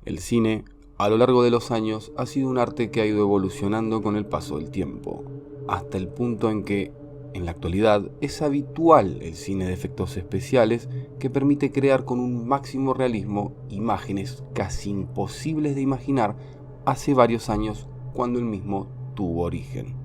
El cine, a lo largo de los años, ha sido un arte que ha ido evolucionando con el paso del tiempo, hasta el punto en que, en la actualidad, es habitual el cine de efectos especiales que permite crear con un máximo realismo imágenes casi imposibles de imaginar hace varios años cuando el mismo tuvo origen.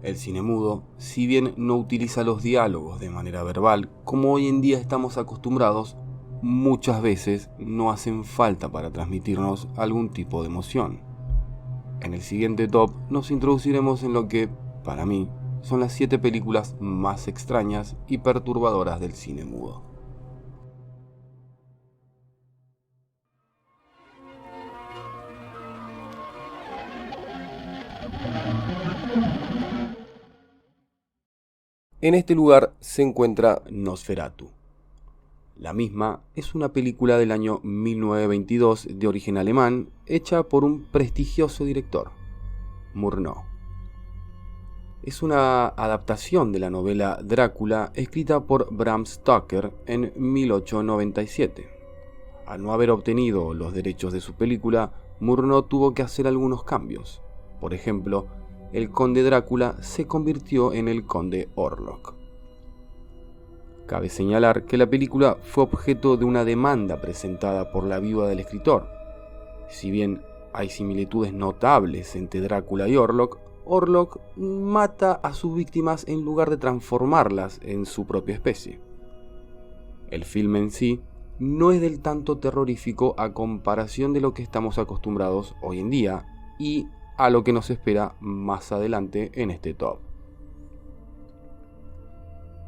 El cine mudo, si bien no utiliza los diálogos de manera verbal como hoy en día estamos acostumbrados, muchas veces no hacen falta para transmitirnos algún tipo de emoción. En el siguiente top nos introduciremos en lo que, para mí, son las 7 películas más extrañas y perturbadoras del cine mudo. En este lugar se encuentra Nosferatu. La misma es una película del año 1922 de origen alemán, hecha por un prestigioso director, Murnau. Es una adaptación de la novela Drácula escrita por Bram Stoker en 1897. Al no haber obtenido los derechos de su película, Murnau tuvo que hacer algunos cambios. Por ejemplo, el conde Drácula se convirtió en el conde Orlok. Cabe señalar que la película fue objeto de una demanda presentada por la viuda del escritor. Si bien hay similitudes notables entre Drácula y Orlok, Orlok mata a sus víctimas en lugar de transformarlas en su propia especie. El filme en sí no es del tanto terrorífico a comparación de lo que estamos acostumbrados hoy en día y a lo que nos espera más adelante en este top.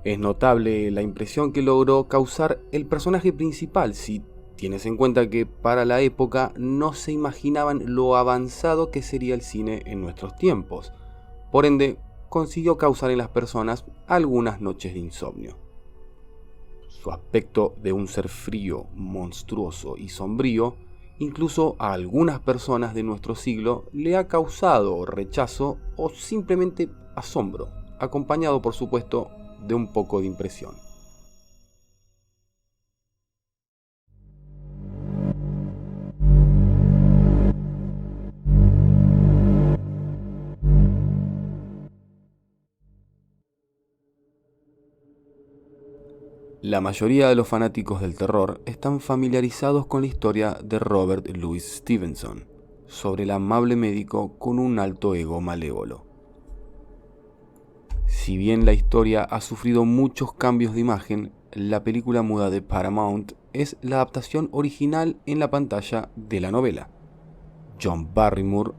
Es notable la impresión que logró causar el personaje principal, si tienes en cuenta que para la época no se imaginaban lo avanzado que sería el cine en nuestros tiempos. Por ende, consiguió causar en las personas algunas noches de insomnio. Su aspecto de un ser frío, monstruoso y sombrío, incluso a algunas personas de nuestro siglo le ha causado rechazo o simplemente asombro, acompañado por supuesto de un poco de impresión. La mayoría de los fanáticos del terror están familiarizados con la historia de Robert Louis Stevenson, sobre el amable médico con un alto ego malévolo. Si bien la historia ha sufrido muchos cambios de imagen, la película muda de Paramount es la adaptación original en la pantalla de la novela. John Barrymore,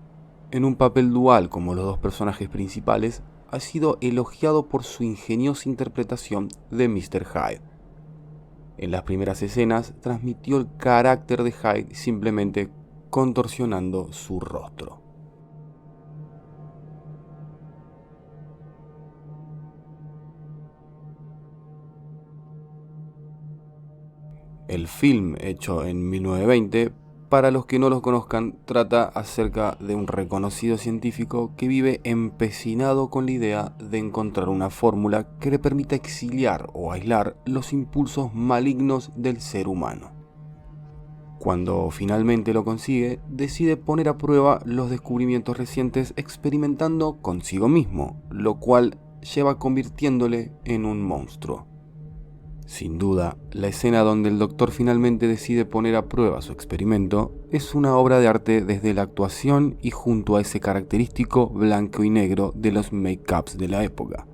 en un papel dual como los dos personajes principales, ha sido elogiado por su ingeniosa interpretación de Mr. Hyde. En las primeras escenas transmitió el carácter de Hyde simplemente contorsionando su rostro. El film, hecho en 1920, para los que no lo conozcan, trata acerca de un reconocido científico que vive empecinado con la idea de encontrar una fórmula que le permita exiliar o aislar los impulsos malignos del ser humano. Cuando finalmente lo consigue, decide poner a prueba los descubrimientos recientes experimentando consigo mismo, lo cual lleva convirtiéndole en un monstruo. Sin duda, la escena donde el doctor finalmente decide poner a prueba su experimento es una obra de arte desde la actuación y junto a ese característico blanco y negro de los make-ups de la época.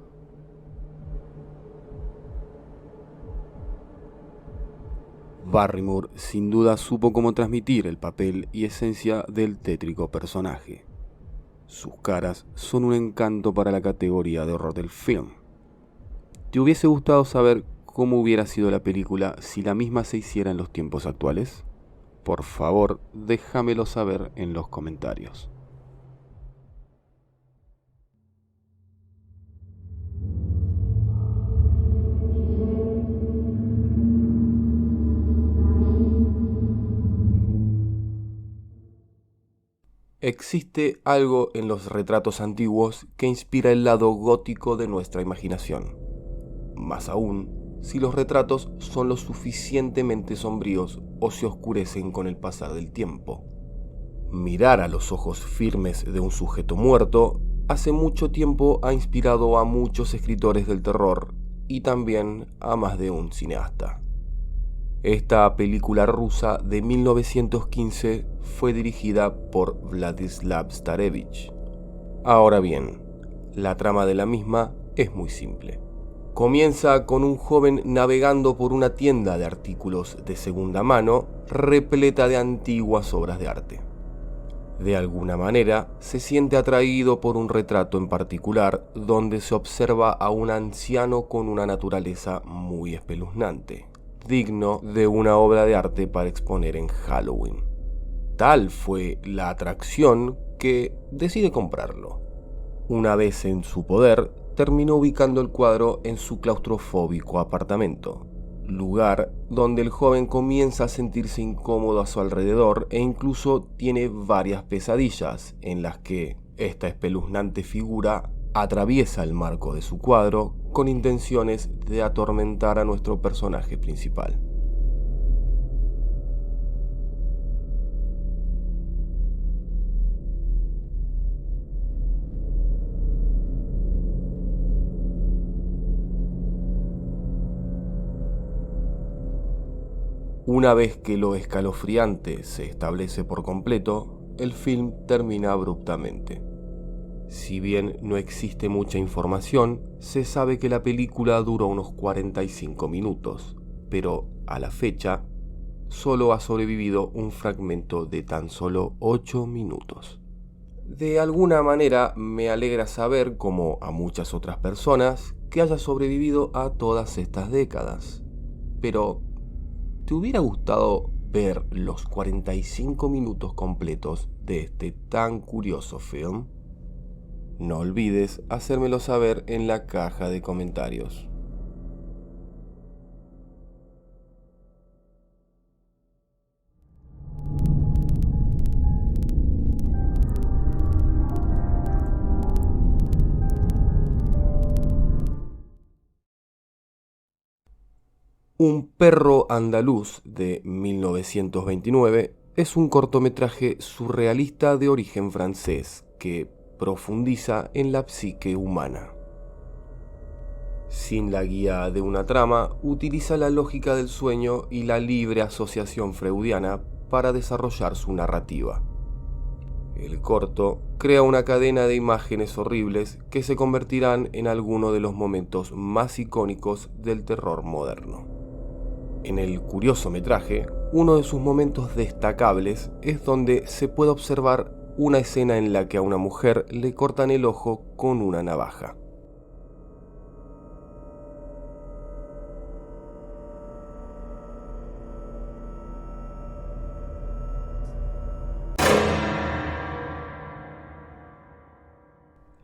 Barrymore sin duda supo cómo transmitir el papel y esencia del tétrico personaje. Sus caras son un encanto para la categoría de horror del film. ¿Te hubiese gustado saber cómo hubiera sido la película si la misma se hiciera en los tiempos actuales? Por favor, déjamelo saber en los comentarios. Existe algo en los retratos antiguos que inspira el lado gótico de nuestra imaginación. Más aún, si los retratos son lo suficientemente sombríos o se oscurecen con el pasar del tiempo. Mirar a los ojos firmes de un sujeto muerto hace mucho tiempo ha inspirado a muchos escritores del terror y también a más de un cineasta. Esta película rusa de 1915 fue dirigida por Vladislav Starevich. Ahora bien, la trama de la misma es muy simple. Comienza con un joven navegando por una tienda de artículos de segunda mano repleta de antiguas obras de arte. De alguna manera, se siente atraído por un retrato en particular donde se observa a un anciano con una naturaleza muy espeluznante, digno de una obra de arte para exponer en Halloween. Tal fue la atracción que decide comprarlo. Una vez en su poder, terminó ubicando el cuadro en su claustrofóbico apartamento, lugar donde el joven comienza a sentirse incómodo a su alrededor e incluso tiene varias pesadillas en las que esta espeluznante figura atraviesa el marco de su cuadro con intenciones de atormentar a nuestro personaje principal. Una vez que lo escalofriante se establece por completo, el film termina abruptamente. Si bien no existe mucha información, se sabe que la película duró unos 45 minutos, pero a la fecha solo ha sobrevivido un fragmento de tan solo 8 minutos. De alguna manera me alegra saber, como a muchas otras personas, que haya sobrevivido a todas estas décadas. Pero ¿te hubiera gustado ver los 45 minutos completos de este tan curioso film? No olvides hacérmelo saber en la caja de comentarios. Un perro andaluz de 1929 es un cortometraje surrealista de origen francés que profundiza en la psique humana. Sin la guía de una trama, utiliza la lógica del sueño y la libre asociación freudiana para desarrollar su narrativa. El corto crea una cadena de imágenes horribles que se convertirán en algunos de los momentos más icónicos del terror moderno. En el curioso metraje, uno de sus momentos destacables es donde se puede observar una escena en la que a una mujer le cortan el ojo con una navaja.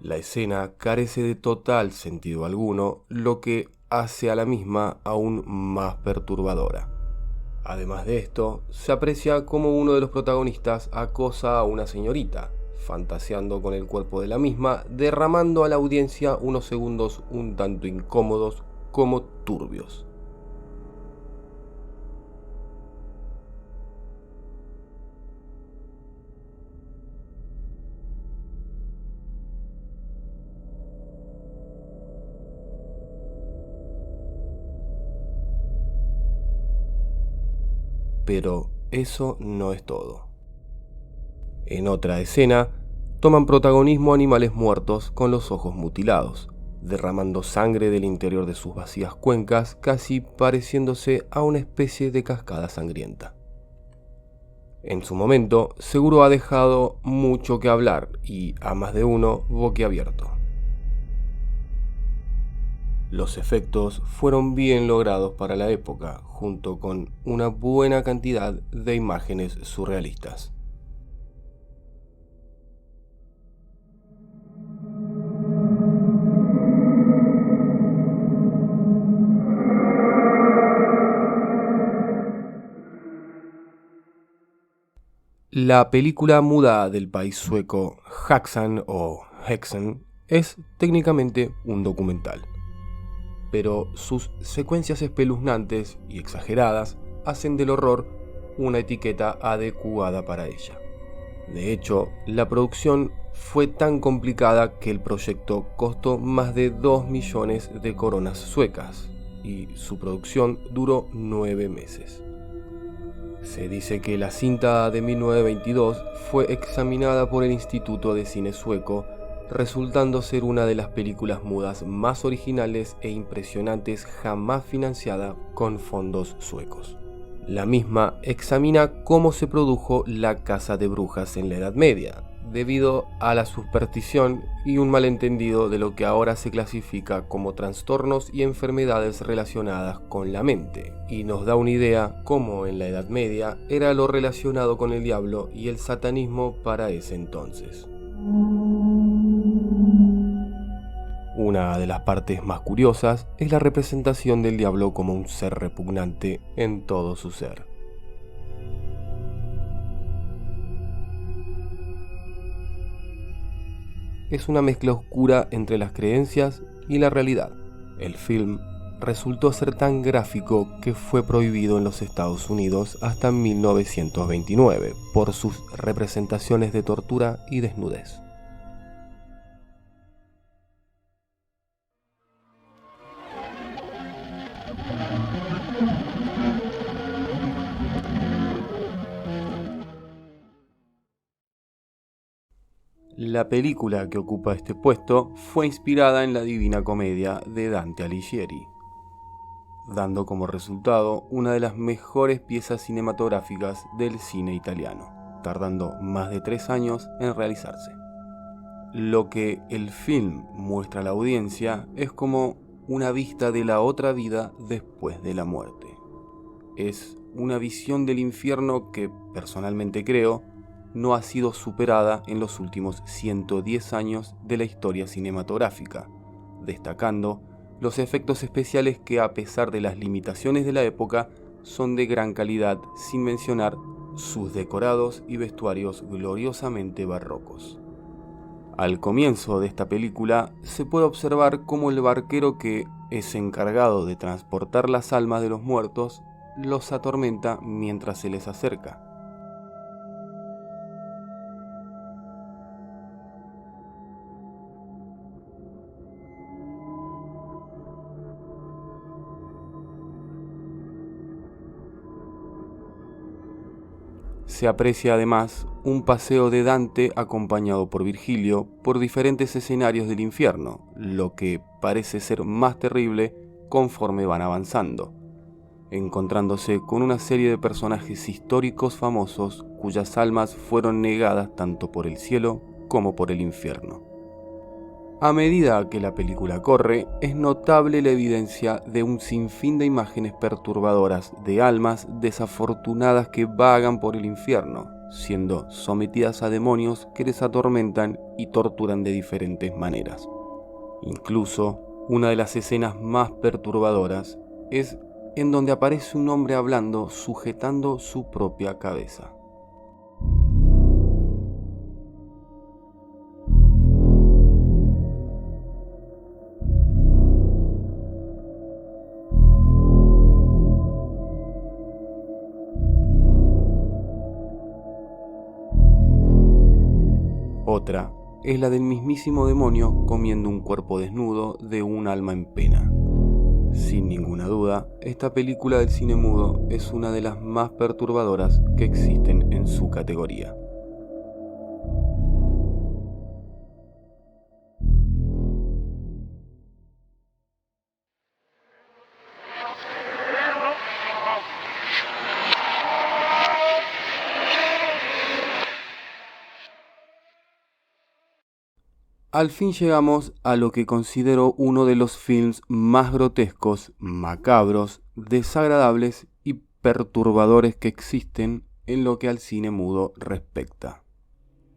La escena carece de total sentido alguno, lo que hace a la misma aún más perturbadora. Además de esto, se aprecia como uno de los protagonistas acosa a una señorita, fantaseando con el cuerpo de la misma, derramando a la audiencia unos segundos un tanto incómodos como turbios. Pero eso no es todo. En otra escena, toman protagonismo animales muertos con los ojos mutilados, derramando sangre del interior de sus vacías cuencas, casi pareciéndose a una especie de cascada sangrienta. En su momento, seguro ha dejado mucho que hablar y a más de uno boquiabierto. Los efectos fueron bien logrados para la época, junto con una buena cantidad de imágenes surrealistas. La película muda del país sueco Häxan o Hexen es técnicamente un documental, pero sus secuencias espeluznantes y exageradas hacen del horror una etiqueta adecuada para ella. De hecho, la producción fue tan complicada que el proyecto costó más de 2 millones de coronas suecas y su producción duró 9 meses. Se dice que la cinta de 1922 fue examinada por el Instituto de Cine Sueco, resultando ser una de las películas mudas más originales e impresionantes jamás financiada con fondos suecos. La misma examina cómo se produjo la caza de brujas en la Edad Media, debido a la superstición y un malentendido de lo que ahora se clasifica como trastornos y enfermedades relacionadas con la mente, y nos da una idea cómo en la Edad Media era lo relacionado con el diablo y el satanismo para ese entonces. Una de las partes más curiosas es la representación del diablo como un ser repugnante en todo su ser. Es una mezcla oscura entre las creencias y la realidad. El film resultó ser tan gráfico que fue prohibido en los Estados Unidos hasta 1929 por sus representaciones de tortura y desnudez. La película que ocupa este puesto fue inspirada en la Divina Comedia de Dante Alighieri, dando como resultado una de las mejores piezas cinematográficas del cine italiano, tardando más de 3 años en realizarse. Lo que el film muestra a la audiencia es como una vista de la otra vida después de la muerte. Es una visión del infierno que, personalmente creo, no ha sido superada en los últimos 110 años de la historia cinematográfica, destacando los efectos especiales que, a pesar de las limitaciones de la época, son de gran calidad, sin mencionar sus decorados y vestuarios gloriosamente barrocos. Al comienzo de esta película se puede observar cómo el barquero que es encargado de transportar las almas de los muertos los atormenta mientras se les acerca. Se aprecia además un paseo de Dante acompañado por Virgilio por diferentes escenarios del infierno, lo que parece ser más terrible conforme van avanzando, encontrándose con una serie de personajes históricos famosos cuyas almas fueron negadas tanto por el cielo como por el infierno. A medida que la película corre, es notable la evidencia de un sinfín de imágenes perturbadoras de almas desafortunadas que vagan por el infierno, siendo sometidas a demonios que les atormentan y torturan de diferentes maneras. Incluso, una de las escenas más perturbadoras es en donde aparece un hombre hablando sujetando su propia cabeza. Otra es la del mismísimo demonio comiendo un cuerpo desnudo de un alma en pena. Sin ninguna duda, esta película del cine mudo es una de las más perturbadoras que existen en su categoría. Al fin llegamos a lo que considero uno de los films más grotescos, macabros, desagradables y perturbadores que existen en lo que al cine mudo respecta.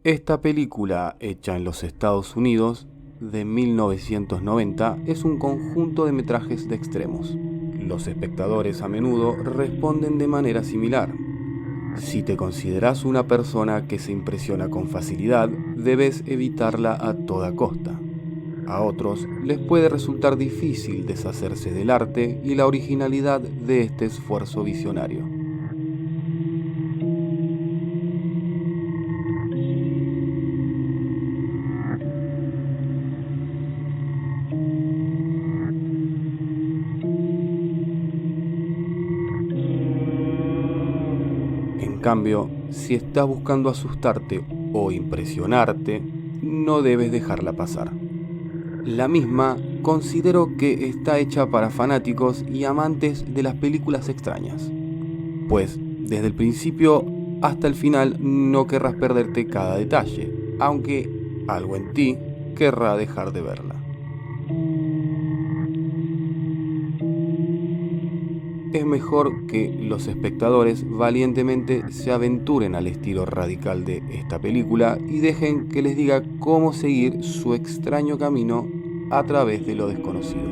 Esta película, hecha en los Estados Unidos, de 1990, es un conjunto de metrajes de extremos. Los espectadores a menudo responden de manera similar. Si te consideras una persona que se impresiona con facilidad, debes evitarla a toda costa. A otros les puede resultar difícil deshacerse del arte y la originalidad de este esfuerzo visionario. cambio, si estás buscando asustarte o impresionarte, no debes dejarla pasar. La misma considero que está hecha para fanáticos y amantes de las películas extrañas, pues desde el principio hasta el final no querrás perderte cada detalle, aunque algo en ti querrá dejar de verla. Es mejor que los espectadores valientemente se aventuren al estilo radical de esta película y dejen que les diga cómo seguir su extraño camino a través de lo desconocido.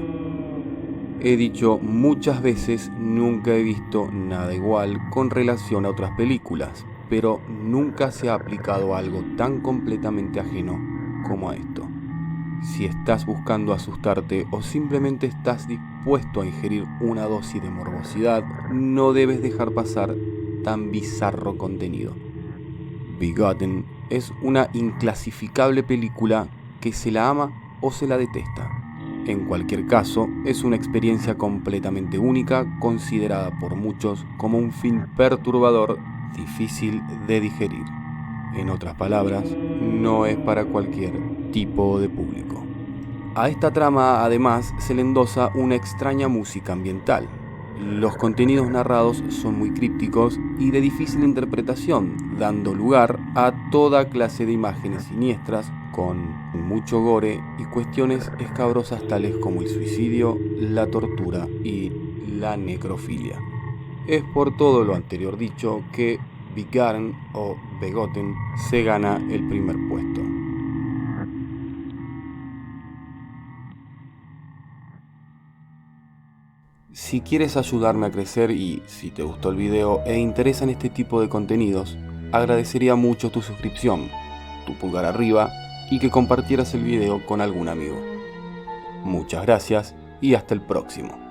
He dicho muchas veces, nunca he visto nada igual con relación a otras películas, pero nunca se ha aplicado algo tan completamente ajeno como a esto. Si estás buscando asustarte o simplemente estás dispuesto a ingerir una dosis de morbosidad, no debes dejar pasar tan bizarro contenido. Begotten es una inclasificable película que se la ama o se la detesta. En cualquier caso, es una experiencia completamente única, considerada por muchos como un film perturbador, difícil de digerir. En otras palabras, no es para cualquier tipo de público. A esta trama, además, se le endosa una extraña música ambiental. Los contenidos narrados son muy crípticos y de difícil interpretación, dando lugar a toda clase de imágenes siniestras con mucho gore y cuestiones escabrosas tales como el suicidio, la tortura y la necrofilia. Es por todo lo anterior dicho que Begotten o Begotten se gana el primer puesto. Si quieres ayudarme a crecer y si te gustó el video e interesan este tipo de contenidos, agradecería mucho tu suscripción, tu pulgar arriba y que compartieras el video con algún amigo. Muchas gracias y hasta el próximo.